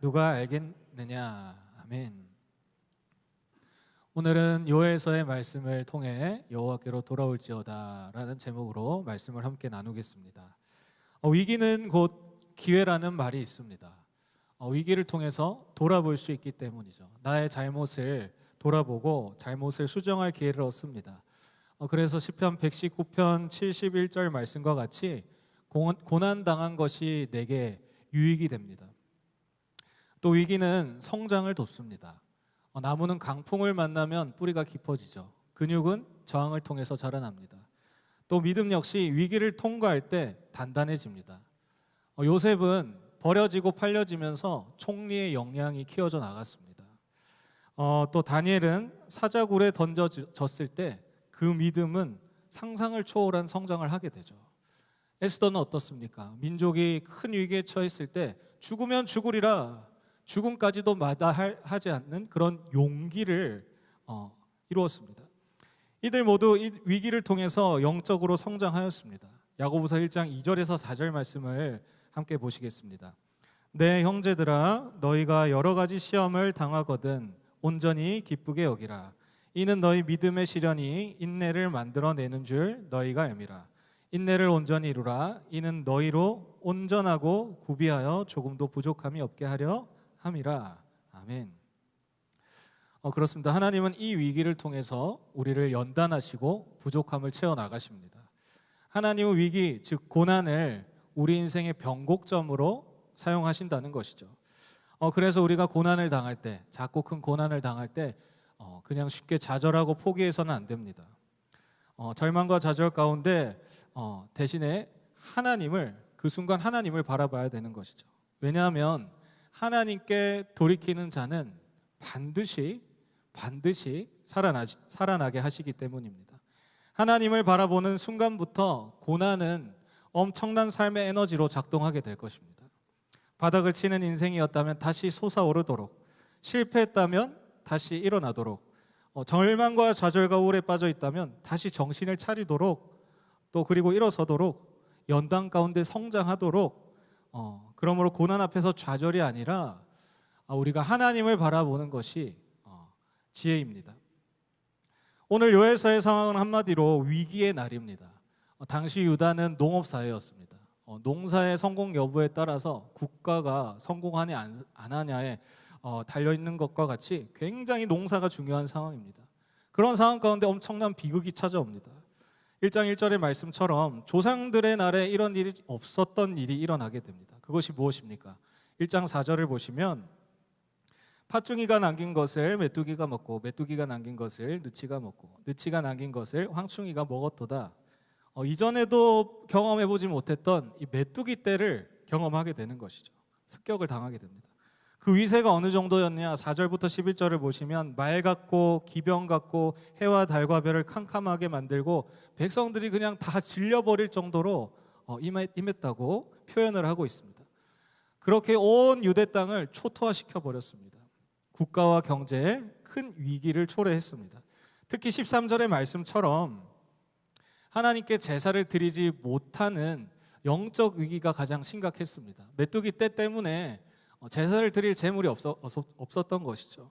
누가 알겠느냐. 아멘. 오늘은 요엘서의 말씀을 통해 여호와께로 돌아올지어다라는 제목으로 말씀을 함께 나누겠습니다. 위기는 곧 기회라는 말이 있습니다. 위기를 통해서 돌아볼 수 있기 때문이죠. 나의 잘못을 돌아보고 잘못을 수정할 기회를 얻습니다. 그래서 시편 119편 71절 말씀과 같이 고난당한 것이 내게 유익이 됩니다. 또 위기는 성장을 돕습니다. 나무는 강풍을 만나면 뿌리가 깊어지죠. 근육은 저항을 통해서 자라납니다. 또 믿음 역시 위기를 통과할 때 단단해집니다. 요셉은 버려지고 팔려지면서 총리의 역량이 키워져 나갔습니다. 또 다니엘은 사자굴에 던져졌을 때 그 믿음은 상상을 초월한 성장을 하게 되죠. 에스더는 어떻습니까? 민족이 큰 위기에 처했을 때 죽으면 죽으리라, 죽음까지도 마다하지 않는 그런 용기를 이루었습니다. 이들 모두 이 위기를 통해서 영적으로 성장하였습니다. 야고보서 1장 2절에서 4절 말씀을 함께 보시겠습니다. 내 형제들아, 너희가 여러 가지 시험을 당하거든 온전히 기쁘게 여기라. 이는 너희 믿음의 시련이 인내를 만들어내는 줄 너희가 알미라. 인내를 온전히 이루라. 이는 너희로 온전하고 구비하여 조금도 부족함이 없게 하려 함이라. 아멘. 그렇습니다. 하나님은 이 위기를 통해서 우리를 연단하시고 부족함을 채워나가십니다. 하나님은 위기, 즉 고난을 우리 인생의 변곡점으로 사용하신다는 것이죠. 그래서 우리가 고난을 당할 때, 작고 큰 고난을 당할 때 그냥 쉽게 좌절하고 포기해서는 안 됩니다. 절망과 좌절 가운데 대신에 그 순간 하나님을 바라봐야 되는 것이죠. 왜냐하면 하나님께 돌이키는 자는 반드시 살아나게 하시기 때문입니다. 하나님을 바라보는 순간부터 고난은 엄청난 삶의 에너지로 작동하게 될 것입니다. 바닥을 치는 인생이었다면 다시 솟아오르도록, 실패했다면 다시 일어나도록, 절망과 좌절과 우울에 빠져 있다면 다시 정신을 차리도록, 또 그리고 일어서도록, 연단 가운데 성장하도록, 그러므로 고난 앞에서 좌절이 아니라 우리가 하나님을 바라보는 것이 지혜입니다. 오늘 요엘서의 상황은 한마디로 위기의 날입니다. 당시 유다는 농업사회였습니다. 농사의 성공 여부에 따라서 국가가 성공하냐 안 하냐에 달려있는 것과 같이 굉장히 농사가 중요한 상황입니다. 그런 상황 가운데 엄청난 비극이 찾아옵니다. 1장 1절의 말씀처럼 조상들의 날에 이런 일이 없었던 일이 일어나게 됩니다. 그것이 무엇입니까? 1장 4절을 보시면 팥중이가 남긴 것을 메뚜기가 먹고 메뚜기가 남긴 것을 느치가 먹고 느치가 남긴 것을 황충이가 먹었도다. 이전에도 경험해보지 못했던 이 메뚜기 떼를 경험하게 되는 것이죠. 습격을 당하게 됩니다. 그 위세가 어느 정도였냐? 4절부터 11절을 보시면 말 같고 기병 같고 해와 달과 별을 캄캄하게 만들고 백성들이 그냥 다 질려버릴 정도로 임했다고 표현을 하고 있습니다. 그렇게 온 유대 땅을 초토화시켜 버렸습니다. 국가와 경제에 큰 위기를 초래했습니다. 특히 13절의 말씀처럼 하나님께 제사를 드리지 못하는 영적 위기가 가장 심각했습니다. 메뚜기 떼 때문에 제사를 드릴 재물이 없었던 것이죠.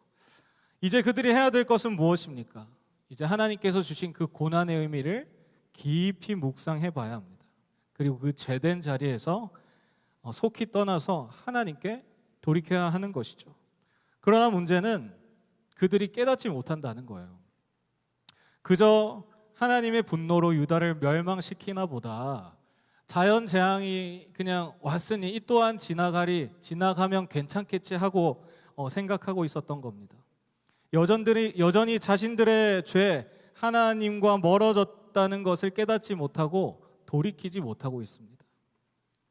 이제 그들이 해야 될 것은 무엇입니까? 이제 하나님께서 주신 그 고난의 의미를 깊이 묵상해 봐야 합니다. 그리고 그 죄된 자리에서 속히 떠나서 하나님께 돌이켜야 하는 것이죠. 그러나 문제는 그들이 깨닫지 못한다는 거예요. 그저 하나님의 분노로 유다를 멸망시키나 보다, 자연재앙이 그냥 왔으니 이 또한 지나가면 괜찮겠지 하고 생각하고 있었던 겁니다. 여전히 자신들의 죄, 하나님과 멀어졌다는 것을 깨닫지 못하고 돌이키지 못하고 있습니다.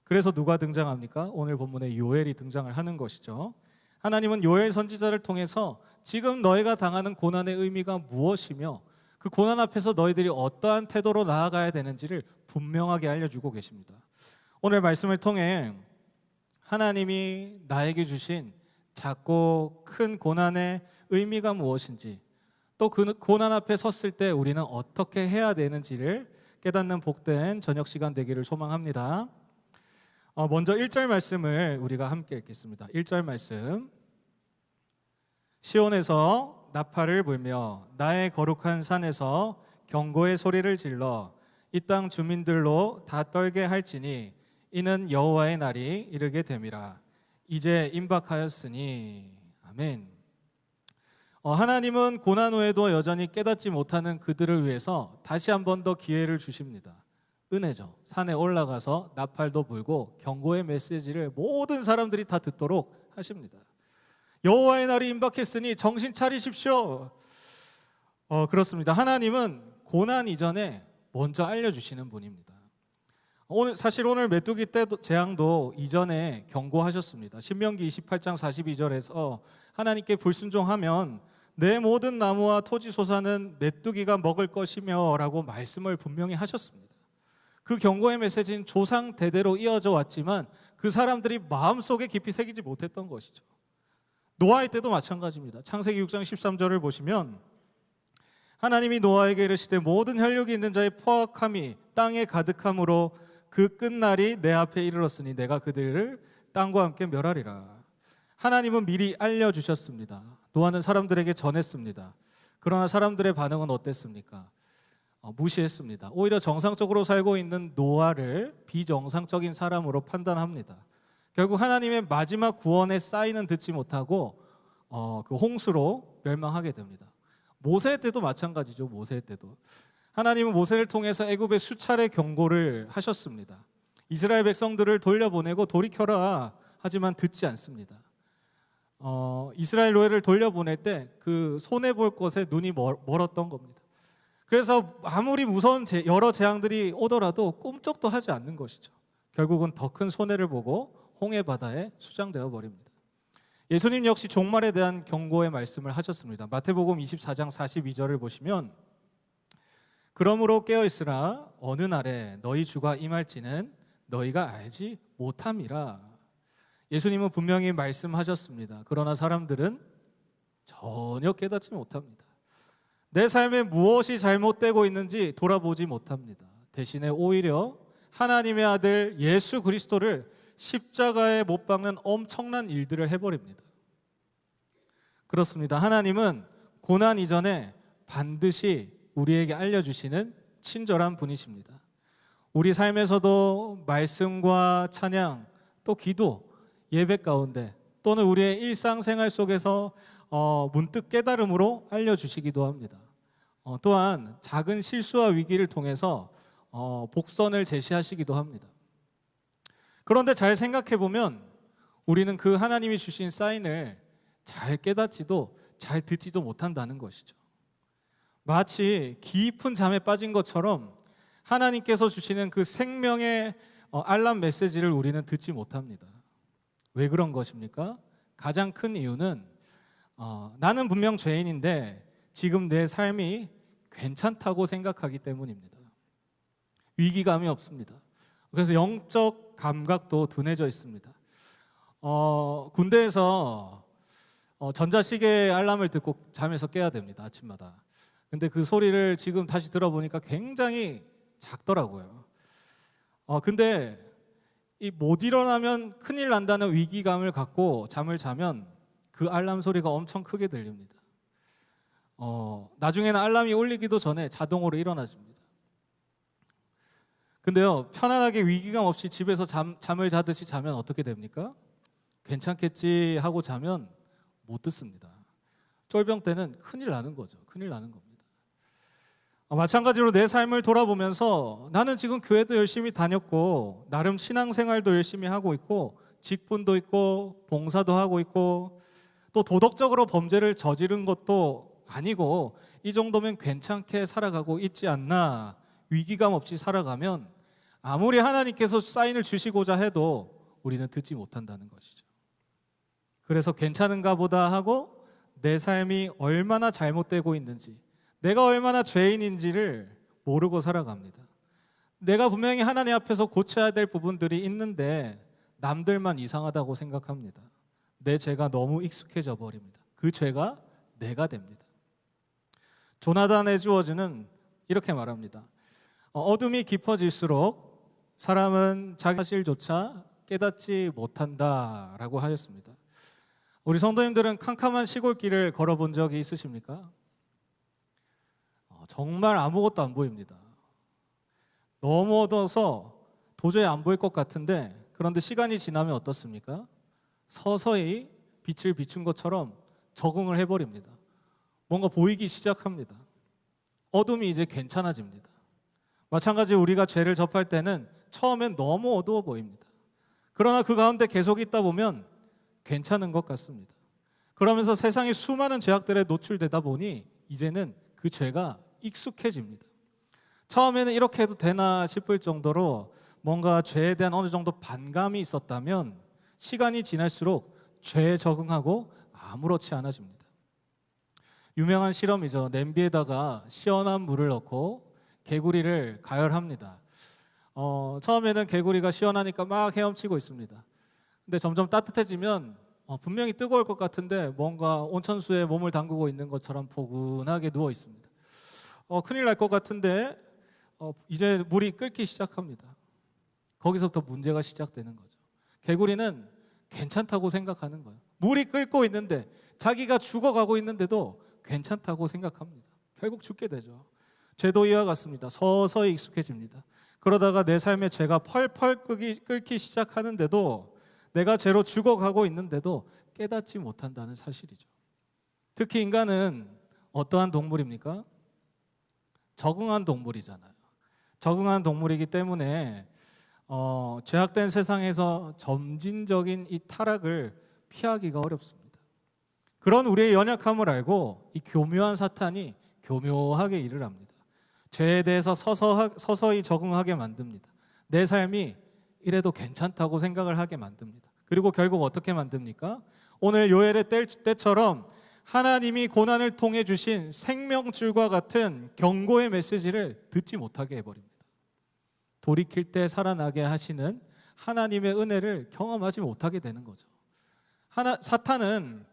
그래서 누가 등장합니까? 오늘 본문에 요엘이 등장을 하는 것이죠. 하나님은 요엘 선지자를 통해서 지금 너희가 당하는 고난의 의미가 무엇이며 그 고난 앞에서 너희들이 어떠한 태도로 나아가야 되는지를 분명하게 알려주고 계십니다. 오늘 말씀을 통해 하나님이 나에게 주신 작고 큰 고난의 의미가 무엇인지, 또 그 고난 앞에 섰을 때 우리는 어떻게 해야 되는지를 깨닫는 복된 저녁 시간 되기를 소망합니다. 먼저 1절 말씀을 우리가 함께 읽겠습니다. 1절 말씀. 시온에서 나팔을 불며 나의 거룩한 산에서 경고의 소리를 질러 이 땅 주민들로 다 떨게 할지니 이는 여호와의 날이 이르게 됨이라. 이제 임박하였으니. 아멘. 하나님은 고난 후에도 여전히 깨닫지 못하는 그들을 위해서 다시 한 번 더 기회를 주십니다. 은혜죠. 산에 올라가서 나팔도 불고 경고의 메시지를 모든 사람들이 다 듣도록 하십니다. 여호와의 날이 임박했으니 정신 차리십시오. 그렇습니다. 하나님은 고난 이전에 먼저 알려주시는 분입니다. 사실 오늘 메뚜기 떼 재앙도 이전에 경고하셨습니다. 신명기 28장 42절에서 하나님께 불순종하면 내 모든 나무와 토지 소사는 메뚜기가 먹을 것이며 라고 말씀을 분명히 하셨습니다. 그 경고의 메시지는 조상 대대로 이어져 왔지만 그 사람들이 마음속에 깊이 새기지 못했던 것이죠. 노아의 때도 마찬가지입니다. 창세기 6장 13절을 보시면 하나님이 노아에게 이르시되 모든 혈육이 있는 자의 포악함이 땅에 가득함으로 그 끝날이 내 앞에 이르렀으니 내가 그들을 땅과 함께 멸하리라. 하나님은 미리 알려주셨습니다. 노아는 사람들에게 전했습니다. 그러나 사람들의 반응은 어땠습니까? 무시했습니다. 오히려 정상적으로 살고 있는 노아를 비정상적인 사람으로 판단합니다. 결국 하나님의 마지막 구원의 사인은 듣지 못하고 그 홍수로 멸망하게 됩니다. 모세 때도 마찬가지죠. 모세 때도 하나님은 모세를 통해서 애굽에 수차례 경고를 하셨습니다. 이스라엘 백성들을 돌려보내고 돌이켜라 하지만 듣지 않습니다. 이스라엘 노예를 돌려보낼 때 그 손해볼 것에 눈이 멀었던 겁니다. 그래서 아무리 무서운 여러 재앙들이 오더라도 꼼짝도 하지 않는 것이죠. 결국은 더 큰 손해를 보고 홍해 바다에 수장되어 버립니다. 예수님 역시 종말에 대한 경고의 말씀을 하셨습니다. 마태복음 24장 42절을 보시면 그러므로 깨어있으라 어느 날에 너희 주가 임할지는 너희가 알지 못함이라. 예수님은 분명히 말씀하셨습니다. 그러나 사람들은 전혀 깨닫지 못합니다. 내 삶에 무엇이 잘못되고 있는지 돌아보지 못합니다. 대신에 오히려 하나님의 아들 예수 그리스도를 십자가에 못 박는 엄청난 일들을 해버립니다. 그렇습니다. 하나님은 고난 이전에 반드시 우리에게 알려주시는 친절한 분이십니다. 우리 삶에서도 말씀과 찬양, 또 기도, 예배 가운데 또는 우리의 일상생활 속에서 문득 깨달음으로 알려주시기도 합니다. 또한 작은 실수와 위기를 통해서 복선을 제시하시기도 합니다. 그런데 잘 생각해 보면 우리는 그 하나님이 주신 사인을 잘 깨닫지도 잘 듣지도 못한다는 것이죠. 마치 깊은 잠에 빠진 것처럼 하나님께서 주시는 그 생명의 알람 메시지를 우리는 듣지 못합니다. 왜 그런 것입니까? 가장 큰 이유는 나는 분명 죄인인데 지금 내 삶이 괜찮다고 생각하기 때문입니다. 위기감이 없습니다. 그래서 영적 감각도 둔해져 있습니다. 군대에서 전자시계 알람을 듣고 잠에서 깨야 됩니다. 아침마다. 근데 그 소리를 지금 다시 들어보니까 굉장히 작더라고요. 근데 이 못 일어나면 큰일 난다는 위기감을 갖고 잠을 자면 그 알람 소리가 엄청 크게 들립니다. 나중에는 알람이 울리기도 전에 자동으로 일어나집니다. 근데요, 편안하게 위기감 없이 집에서 잠을 자듯이 자면 어떻게 됩니까? 괜찮겠지 하고 자면 못 듣습니다. 쫄병 때는 큰일 나는 거죠. 큰일 나는 겁니다. 마찬가지로 내 삶을 돌아보면서 나는 지금 교회도 열심히 다녔고 나름 신앙생활도 열심히 하고 있고 직분도 있고 봉사도 하고 있고 또 도덕적으로 범죄를 저지른 것도 아니고 이 정도면 괜찮게 살아가고 있지 않나. 위기감 없이 살아가면 아무리 하나님께서 사인을 주시고자 해도 우리는 듣지 못한다는 것이죠. 그래서 괜찮은가 보다 하고 내 삶이 얼마나 잘못되고 있는지, 내가 얼마나 죄인인지를 모르고 살아갑니다. 내가 분명히 하나님 앞에서 고쳐야 될 부분들이 있는데 남들만 이상하다고 생각합니다. 내 죄가 너무 익숙해져 버립니다. 그 죄가 내가 됩니다. 조나단 에드워즈는 이렇게 말합니다. 어둠이 깊어질수록 사람은 자기 사실조차 깨닫지 못한다라고 하였습니다. 우리 성도님들은 캄캄한 시골길을 걸어본 적이 있으십니까? 정말 아무것도 안 보입니다. 너무 어두워서 도저히 안 보일 것 같은데, 그런데 시간이 지나면 어떻습니까? 서서히 빛을 비춘 것처럼 적응을 해버립니다. 뭔가 보이기 시작합니다. 어둠이 이제 괜찮아집니다. 마찬가지로 우리가 죄를 접할 때는 처음엔 너무 어두워 보입니다. 그러나 그 가운데 계속 있다 보면 괜찮은 것 같습니다. 그러면서 세상의 수많은 죄악들에 노출되다 보니 이제는 그 죄가 익숙해집니다. 처음에는 이렇게 해도 되나 싶을 정도로 뭔가 죄에 대한 어느 정도 반감이 있었다면 시간이 지날수록 죄에 적응하고 아무렇지 않아집니다. 유명한 실험이죠. 냄비에다가 시원한 물을 넣고 개구리를 가열합니다. 처음에는 개구리가 시원하니까 막 헤엄치고 있습니다. 근데 점점 따뜻해지면 분명히 뜨거울 것 같은데 뭔가 온천수에 몸을 담그고 있는 것처럼 포근하게 누워 있습니다. 큰일 날 것 같은데 이제 물이 끓기 시작합니다. 거기서부터 문제가 시작되는 거죠. 개구리는 괜찮다고 생각하는 거예요. 물이 끓고 있는데, 자기가 죽어가고 있는데도 괜찮다고 생각합니다. 결국 죽게 되죠. 죄도 이와 같습니다. 서서히 익숙해집니다. 그러다가 내 삶의 죄가 펄펄 끓기 시작하는데도, 내가 죄로 죽어가고 있는데도 깨닫지 못한다는 사실이죠. 특히 인간은 어떠한 동물입니까? 적응한 동물이잖아요. 적응한 동물이기 때문에 죄악된 세상에서 점진적인 이 타락을 피하기가 어렵습니다. 그런 우리의 연약함을 알고 이 교묘한 사탄이 교묘하게 일을 합니다. 죄에 대해서 서서히 적응하게 만듭니다. 내 삶이 이래도 괜찮다고 생각을 하게 만듭니다. 그리고 결국 어떻게 만듭니까? 오늘 요엘의 때처럼 하나님이 고난을 통해 주신 생명줄과 같은 경고의 메시지를 듣지 못하게 해버립니다. 돌이킬 때 살아나게 하시는 하나님의 은혜를 경험하지 못하게 되는 거죠. 사탄은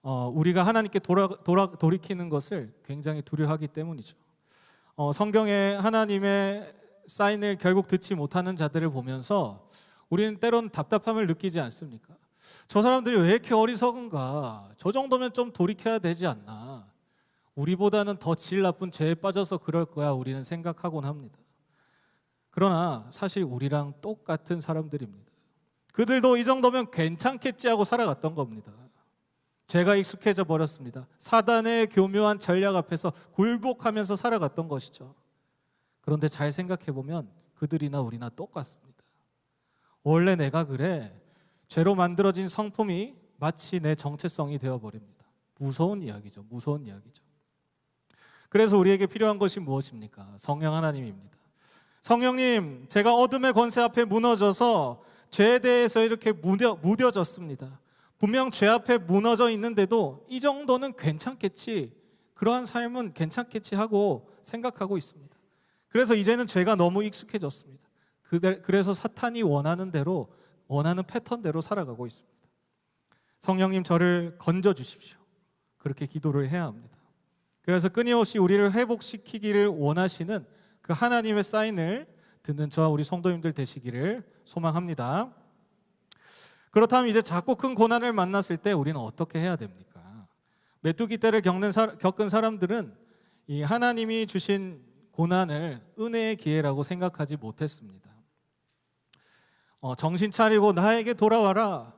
우리가 하나님께 돌이키는 것을 굉장히 두려워하기 때문이죠. 성경에 하나님의 사인을 결국 듣지 못하는 자들을 보면서 우리는 때로는 답답함을 느끼지 않습니까? 저 사람들이 왜 이렇게 어리석은가? 저 정도면 좀 돌이켜야 되지 않나? 우리보다는 더 질 나쁜 죄에 빠져서 그럴 거야, 우리는 생각하곤 합니다. 그러나 사실 우리랑 똑같은 사람들입니다. 그들도 이 정도면 괜찮겠지 하고 살아갔던 겁니다. 죄가 익숙해져 버렸습니다. 사단의 교묘한 전략 앞에서 굴복하면서 살아갔던 것이죠. 그런데 잘 생각해 보면 그들이나 우리나 똑같습니다. 원래 내가 그래. 죄로 만들어진 성품이 마치 내 정체성이 되어버립니다. 무서운 이야기죠. 무서운 이야기죠. 그래서 우리에게 필요한 것이 무엇입니까? 성령 하나님입니다. 성령님, 제가 어둠의 권세 앞에 무너져서 죄에 대해서 이렇게 무뎌졌습니다. 분명 죄 앞에 무너져 있는데도 이 정도는 괜찮겠지, 그러한 삶은 괜찮겠지 하고 생각하고 있습니다. 그래서 이제는 죄가 너무 익숙해졌습니다. 그래서 사탄이 원하는 대로, 원하는 패턴대로 살아가고 있습니다. 성령님, 저를 건져주십시오. 그렇게 기도를 해야 합니다. 그래서 끊임없이 우리를 회복시키기를 원하시는 그 하나님의 사인을 듣는 저와 우리 성도님들 되시기를 소망합니다. 그렇다면 이제 작고 큰 고난을 만났을 때 우리는 어떻게 해야 됩니까? 메뚜기 떼를 겪은 사람들은 이 하나님이 주신 고난을 은혜의 기회라고 생각하지 못했습니다. 정신 차리고 나에게 돌아와라,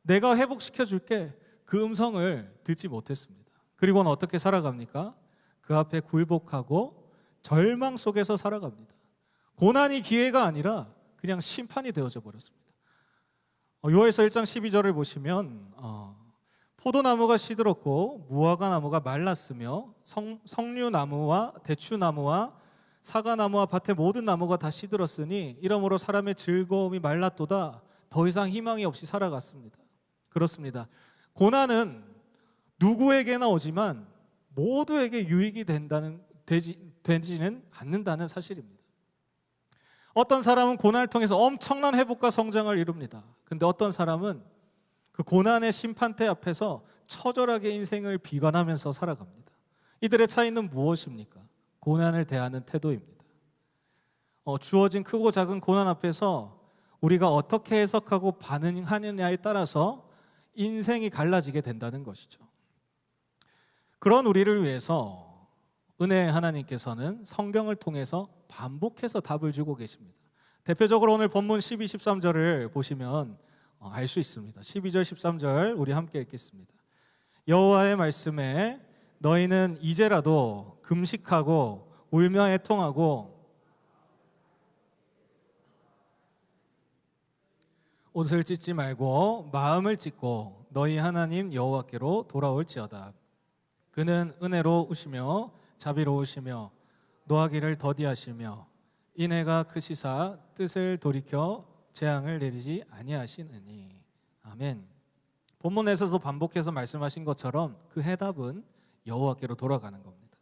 내가 회복시켜 줄게, 그 음성을 듣지 못했습니다. 그리고는 어떻게 살아갑니까? 그 앞에 굴복하고 절망 속에서 살아갑니다. 고난이 기회가 아니라 그냥 심판이 되어져 버렸습니다. 요에서 1장 12절을 보시면 포도나무가 시들었고 무화과 나무가 말랐으며 석류나무와 대추나무와 사과나무와 밭의 모든 나무가 다 시들었으니 이러므로 사람의 즐거움이 말랐도다. 더 이상 희망이 없이 살아갔습니다. 그렇습니다. 고난은 누구에게나 오지만 모두에게 유익이 되지는 않는다는 사실입니다. 어떤 사람은 고난을 통해서 엄청난 회복과 성장을 이룹니다. 근데 어떤 사람은 그 고난의 심판대 앞에서 처절하게 인생을 비관하면서 살아갑니다. 이들의 차이는 무엇입니까? 고난을 대하는 태도입니다. 주어진 크고 작은 고난 앞에서 우리가 어떻게 해석하고 반응하느냐에 따라서 인생이 갈라지게 된다는 것이죠. 그런 우리를 위해서 은혜의 하나님께서는 성경을 통해서 반복해서 답을 주고 계십니다. 대표적으로 오늘 본문 12, 13절을 보시면 알 수 있습니다. 12절, 13절 우리 함께 읽겠습니다. 여호와의 말씀에 너희는 이제라도 금식하고 울며 애통하고 옷을 찢지 말고 마음을 찢고 너희 하나님 여호와께로 돌아올지어다. 그는 은혜로우시며 자비로우시며 노하기를 더디하시며 인애가 크시사 뜻을 돌이켜 재앙을 내리지 아니하시느니. 아멘. 본문에서도 반복해서 말씀하신 것처럼 그 해답은 여호와께로 돌아가는 겁니다.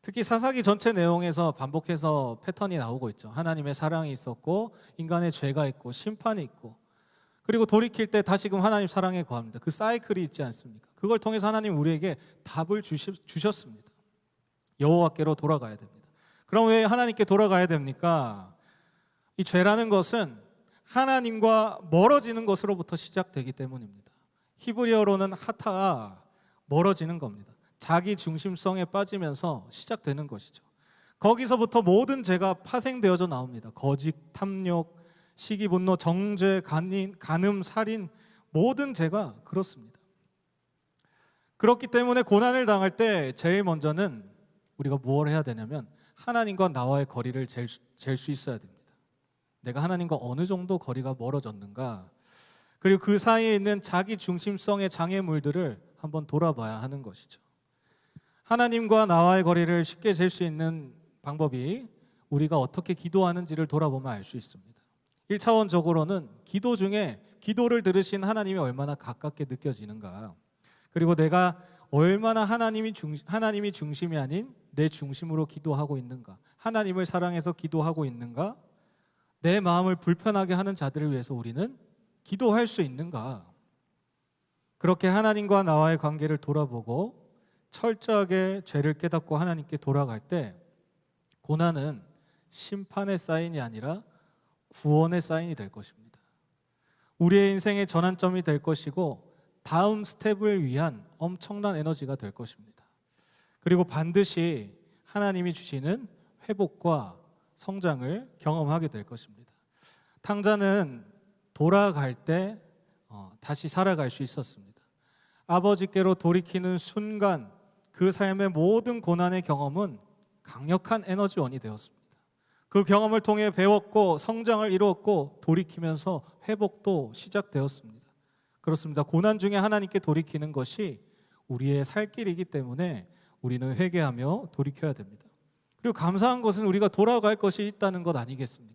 특히 사사기 전체 내용에서 반복해서 패턴이 나오고 있죠. 하나님의 사랑이 있었고 인간의 죄가 있고 심판이 있고, 그리고 돌이킬 때 다시금 하나님 사랑에 거합니다. 그 사이클이 있지 않습니까? 그걸 통해서 하나님 우리에게 답을 주셨습니다. 여호와께로 돌아가야 됩니다. 그럼 왜 하나님께 돌아가야 됩니까? 이 죄라는 것은 하나님과 멀어지는 것으로부터 시작되기 때문입니다. 히브리어로는 하타, 멀어지는 겁니다. 자기 중심성에 빠지면서 시작되는 것이죠. 거기서부터 모든 죄가 파생되어져 나옵니다. 거짓, 탐욕, 시기, 분노, 정죄, 간음, 살인, 모든 죄가 그렇습니다. 그렇기 때문에 고난을 당할 때 제일 먼저는 우리가 무엇을 해야 되냐면 하나님과 나와의 거리를 잴 수 있어야 됩니다. 내가 하나님과 어느 정도 거리가 멀어졌는가, 그리고 그 사이에 있는 자기 중심성의 장애물들을 한번 돌아봐야 하는 것이죠. 하나님과 나와의 거리를 쉽게 잴 수 있는 방법이 우리가 어떻게 기도하는지를 돌아보면 알 수 있습니다. 1차원적으로는 기도 중에 기도를 들으신 하나님이 얼마나 가깝게 느껴지는가, 그리고 내가 얼마나 하나님이 중심이 아닌 내 중심으로 기도하고 있는가, 하나님을 사랑해서 기도하고 있는가, 내 마음을 불편하게 하는 자들을 위해서 우리는 기도할 수 있는가. 그렇게 하나님과 나와의 관계를 돌아보고 철저하게 죄를 깨닫고 하나님께 돌아갈 때 고난은 심판의 사인이 아니라 구원의 사인이 될 것입니다. 우리의 인생의 전환점이 될 것이고 다음 스텝을 위한 엄청난 에너지가 될 것입니다. 그리고 반드시 하나님이 주시는 회복과 성장을 경험하게 될 것입니다. 탕자는 돌아갈 때 다시 살아갈 수 있었습니다. 아버지께로 돌이키는 순간 그 삶의 모든 고난의 경험은 강력한 에너지원이 되었습니다. 그 경험을 통해 배웠고 성장을 이루었고 돌이키면서 회복도 시작되었습니다. 그렇습니다. 고난 중에 하나님께 돌이키는 것이 우리의 살 길이기 때문에 우리는 회개하며 돌이켜야 됩니다. 그리고 감사한 것은 우리가 돌아갈 것이 있다는 것 아니겠습니까?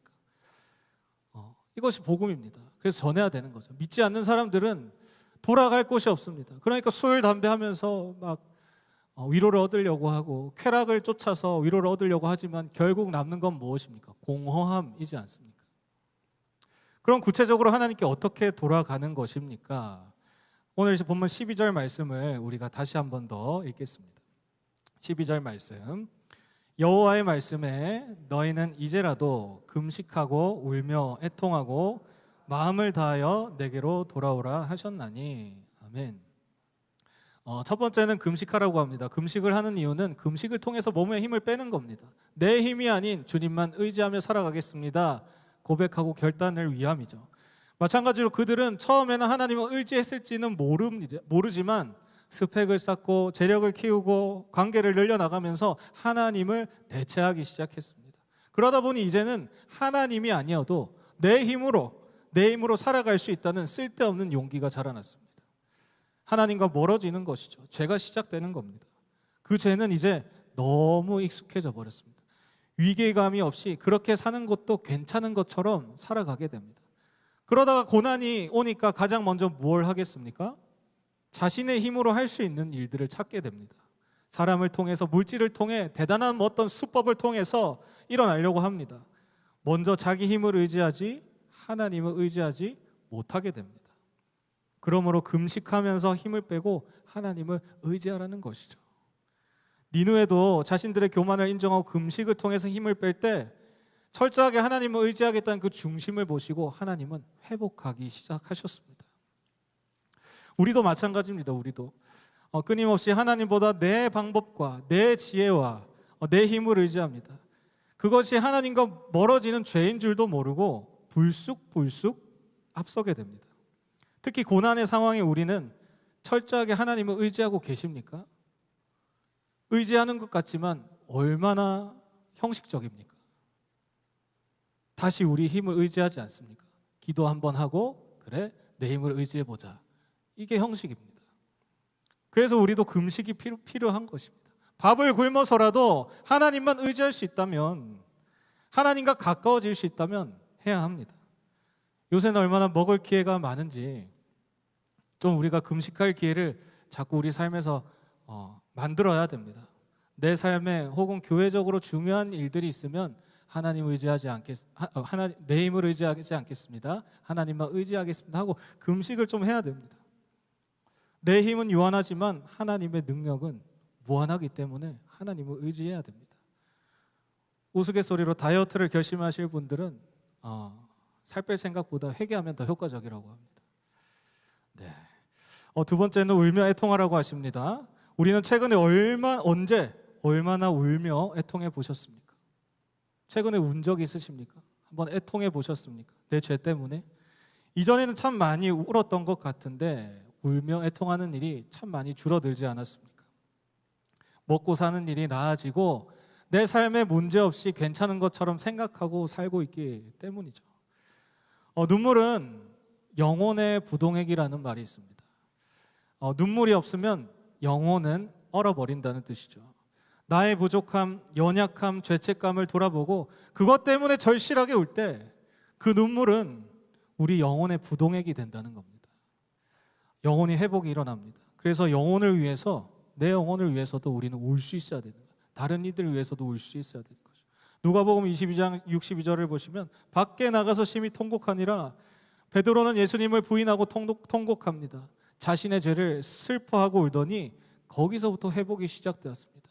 이것이 복음입니다. 그래서 전해야 되는 거죠. 믿지 않는 사람들은 돌아갈 곳이 없습니다. 그러니까 술, 담배 하면서 막 위로를 얻으려고 하고 쾌락을 쫓아서 위로를 얻으려고 하지만 결국 남는 건 무엇입니까? 공허함이지 않습니까? 그럼 구체적으로 하나님께 어떻게 돌아가는 것입니까? 오늘 본문 12절 말씀을 우리가 다시 한 번 더 읽겠습니다. 12절 말씀. 여호와의 말씀에 너희는 이제라도 금식하고 울며 애통하고 마음을 다하여 내게로 돌아오라 하셨나니. 아멘. 첫 번째는 금식하라고 합니다. 금식을 하는 이유는 금식을 통해서 몸의 힘을 빼는 겁니다. 내 힘이 아닌 주님만 의지하며 살아가겠습니다 고백하고 결단을 위함이죠. 마찬가지로 그들은 처음에는 하나님을 의지했을지는 모르지만 스펙을 쌓고 재력을 키우고 관계를 늘려나가면서 하나님을 대체하기 시작했습니다. 그러다 보니 이제는 하나님이 아니어도 내 힘으로 살아갈 수 있다는 쓸데없는 용기가 자라났습니다. 하나님과 멀어지는 것이죠. 죄가 시작되는 겁니다. 그 죄는 이제 너무 익숙해져 버렸습니다. 위계감이 없이 그렇게 사는 것도 괜찮은 것처럼 살아가게 됩니다. 그러다가 고난이 오니까 가장 먼저 뭘 하겠습니까? 자신의 힘으로 할 수 있는 일들을 찾게 됩니다. 사람을 통해서, 물질을 통해, 대단한 어떤 수법을 통해서 일어나려고 합니다. 먼저 자기 힘을 의지하지 하나님을 의지하지 못하게 됩니다. 그러므로 금식하면서 힘을 빼고 하나님을 의지하라는 것이죠. 니느웨도 자신들의 교만을 인정하고 금식을 통해서 힘을 뺄 때 철저하게 하나님을 의지하겠다는 그 중심을 보시고 하나님은 회복하기 시작하셨습니다. 우리도 마찬가지입니다. 우리도 끊임없이 하나님보다 내 방법과 내 지혜와 내 힘을 의지합니다. 그것이 하나님과 멀어지는 죄인 줄도 모르고 불쑥불쑥 앞서게 됩니다. 특히 고난의 상황에 우리는 철저하게 하나님을 의지하고 계십니까? 의지하는 것 같지만 얼마나 형식적입니까? 다시 우리 힘을 의지하지 않습니까? 기도 한번 하고 그래 내 힘을 의지해보자. 이게 형식입니다. 그래서 우리도 금식이 필요한 것입니다. 밥을 굶어서라도 하나님만 의지할 수 있다면, 하나님과 가까워질 수 있다면 해야 합니다. 요새는 얼마나 먹을 기회가 많은지 좀 우리가 금식할 기회를 자꾸 우리 삶에서 만들어야 됩니다. 내 삶에 혹은 교회적으로 중요한 일들이 있으면 하나님 의지하지 내 힘을 의지하지 않겠습니다. 하나님만 의지하겠습니다 하고 금식을 좀 해야 됩니다. 내 힘은 유한하지만 하나님의 능력은 무한하기 때문에 하나님을 의지해야 됩니다. 우스갯소리로 다이어트를 결심하실 분들은 살 뺄 생각보다 회개하면 더 효과적이라고 합니다. 네. 두 번째는 울며 애통하라고 하십니다. 우리는 최근에 얼마나 울며 애통해 보셨습니까? 최근에 운 적 있으십니까? 한번 애통해 보셨습니까? 내 죄 때문에? 이전에는 참 많이 울었던 것 같은데 울며 애통하는 일이 참 많이 줄어들지 않았습니까? 먹고 사는 일이 나아지고 내 삶에 문제없이 괜찮은 것처럼 생각하고 살고 있기 때문이죠. 눈물은 영혼의 부동액이라는 말이 있습니다. 눈물이 없으면 영혼은 얼어버린다는 뜻이죠. 나의 부족함, 연약함, 죄책감을 돌아보고 그것 때문에 절실하게 울 때 그 눈물은 우리 영혼의 부동액이 된다는 겁니다. 영혼이 회복이 일어납니다. 그래서 영혼을 위해서, 내 영혼을 위해서도 우리는 울 수 있어야 되는 거예요. 다른 이들을 위해서도 울 수 있어야 되는 거죠. 누가복음 22장 62절을 보시면 밖에 나가서 심히 통곡하니라. 베드로는 예수님을 부인하고 통곡합니다. 자신의 죄를 슬퍼하고 울더니 거기서부터 회복이 시작되었습니다.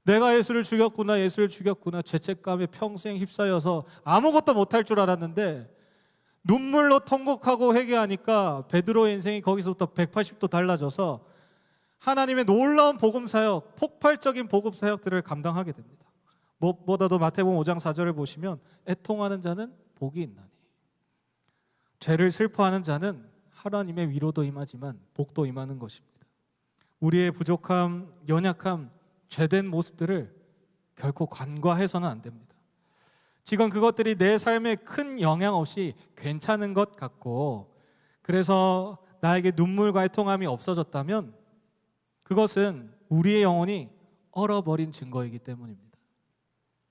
내가 예수를 죽였구나, 죄책감에 평생 휩싸여서 아무것도 못할 줄 알았는데 눈물로 통곡하고 회개하니까 베드로의 인생이 거기서부터 180도 달라져서 하나님의 놀라운 복음사역, 폭발적인 복음사역들을 감당하게 됩니다. 무엇보다도 마태복음 5장 4절을 보시면 애통하는 자는 복이 있나니, 죄를 슬퍼하는 자는 하나님의 위로도 임하지만 복도 임하는 것입니다. 우리의 부족함, 연약함, 죄된 모습들을 결코 간과해서는 안 됩니다. 지금 그것들이 내 삶에 큰 영향 없이 괜찮은 것 같고 그래서 나에게 눈물과 애통함이 없어졌다면 그것은 우리의 영혼이 얼어버린 증거이기 때문입니다.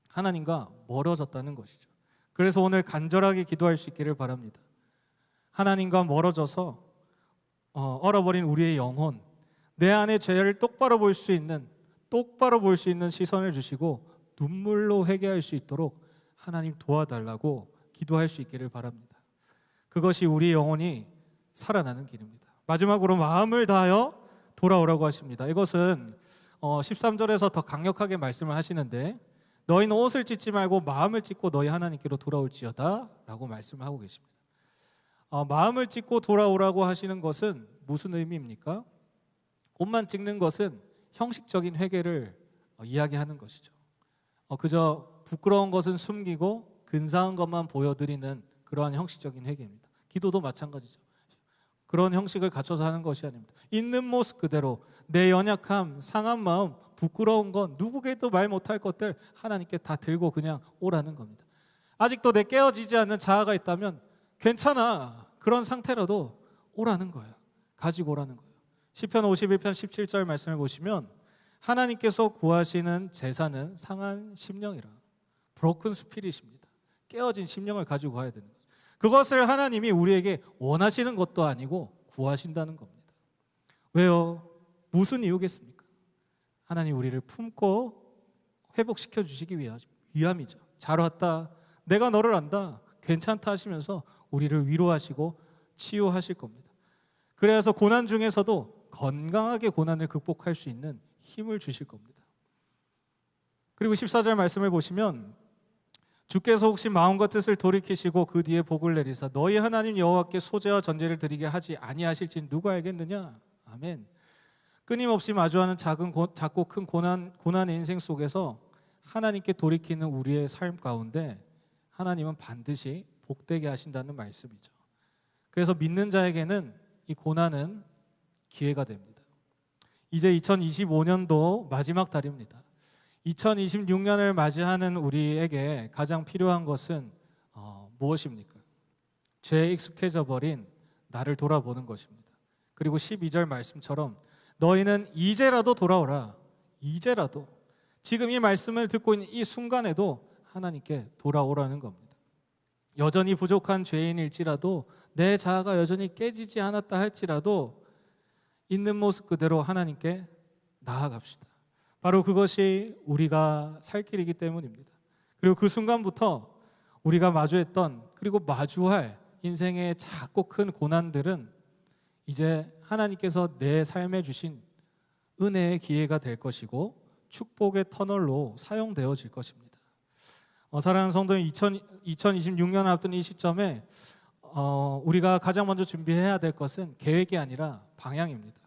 하나님과 멀어졌다는 것이죠. 그래서 오늘 간절하게 기도할 수 있기를 바랍니다. 하나님과 멀어져서 얼어버린 우리의 영혼, 내 안의 죄를 똑바로 볼 수 있는 시선을 주시고 눈물로 회개할 수 있도록 하나님 도와달라고 기도할 수 있기를 바랍니다. 그것이 우리 영혼이 살아나는 길입니다. 마지막으로 마음을 다하여 돌아오라고 하십니다. 이것은 13절에서 더 강력하게 말씀을 하시는데 너희는 옷을 찢지 말고 마음을 찢고 너희 하나님께로 돌아올지어다 라고 말씀을 하고 계십니다. 마음을 찢고 돌아오라고 하시는 것은 무슨 의미입니까? 옷만 찢는 것은 형식적인 회개를 이야기하는 것이죠. 그저 부끄러운 것은 숨기고 근사한 것만 보여드리는 그러한 형식적인 회개입니다. 기도도 마찬가지죠. 그런 형식을 갖춰서 하는 것이 아닙니다. 있는 모습 그대로 내 연약함, 상한 마음, 부끄러운 건 누구에게도 말 못할 것들 하나님께 다 들고 그냥 오라는 겁니다. 아직도 내 깨어지지 않는 자아가 있다면 괜찮아. 그런 상태라도 오라는 거예요. 가지고 오라는 거예요. 시편 51편 17절 말씀을 보시면 하나님께서 구하시는 제사는 상한 심령이라. 브로큰 스피릿입니다. 깨어진 심령을 가지고 가야 되는 거죠. 그것을 하나님이 우리에게 원하시는 것도 아니고 구하신다는 겁니다. 왜요? 무슨 이유겠습니까? 하나님 우리를 품고 회복시켜 주시기 위함이죠. 잘 왔다. 내가 너를 안다. 괜찮다 하시면서 우리를 위로하시고 치유하실 겁니다. 그래서 고난 중에서도 건강하게 고난을 극복할 수 있는 힘을 주실 겁니다. 그리고 14절 말씀을 보시면 주께서 혹시 마음과 뜻을 돌이키시고 그 뒤에 복을 내리사 너희 하나님 여호와께 소제와 전제를 드리게 하지 아니하실지 누가 알겠느냐. 아멘. 끊임없이 마주하는 작고 큰 고난의 인생 속에서 하나님께 돌이키는 우리의 삶 가운데 하나님은 반드시 복되게 하신다는 말씀이죠. 그래서 믿는 자에게는 이 고난은 기회가 됩니다. 이제 2025년도 마지막 달입니다. 2026년을 맞이하는 우리에게 가장 필요한 것은 무엇입니까? 죄에 익숙해져 버린 나를 돌아보는 것입니다. 그리고 12절 말씀처럼 너희는 이제라도 돌아오라. 이제라도. 지금 이 말씀을 듣고 있는 이 순간에도 하나님께 돌아오라는 겁니다. 여전히 부족한 죄인일지라도 내 자아가 여전히 깨지지 않았다 할지라도 있는 모습 그대로 하나님께 나아갑시다. 바로 그것이 우리가 살 길이기 때문입니다. 그리고 그 순간부터 우리가 마주했던 그리고 마주할 인생의 작고 큰 고난들은 이제 하나님께서 내 삶에 주신 은혜의 기회가 될 것이고 축복의 터널로 사용되어질 것입니다. 사랑하는 성도님, 2026년 앞둔 이 시점에 우리가 가장 먼저 준비해야 될 것은 계획이 아니라 방향입니다.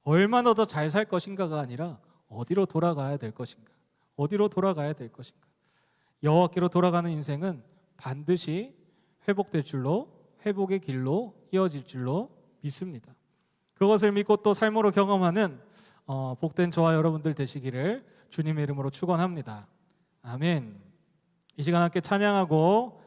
얼마나 더 잘 살 것인가가 아니라 어디로 돌아가야 될 것인가? 어디로 돌아가야 될 것인가? 여호와께로 돌아가는 인생은 반드시 회복될 줄로, 회복의 길로 이어질 줄로 믿습니다. 그것을 믿고 또 삶으로 경험하는 복된 저와 여러분들 되시기를 주님의 이름으로 축원합니다. 아멘. 이 시간 함께 찬양하고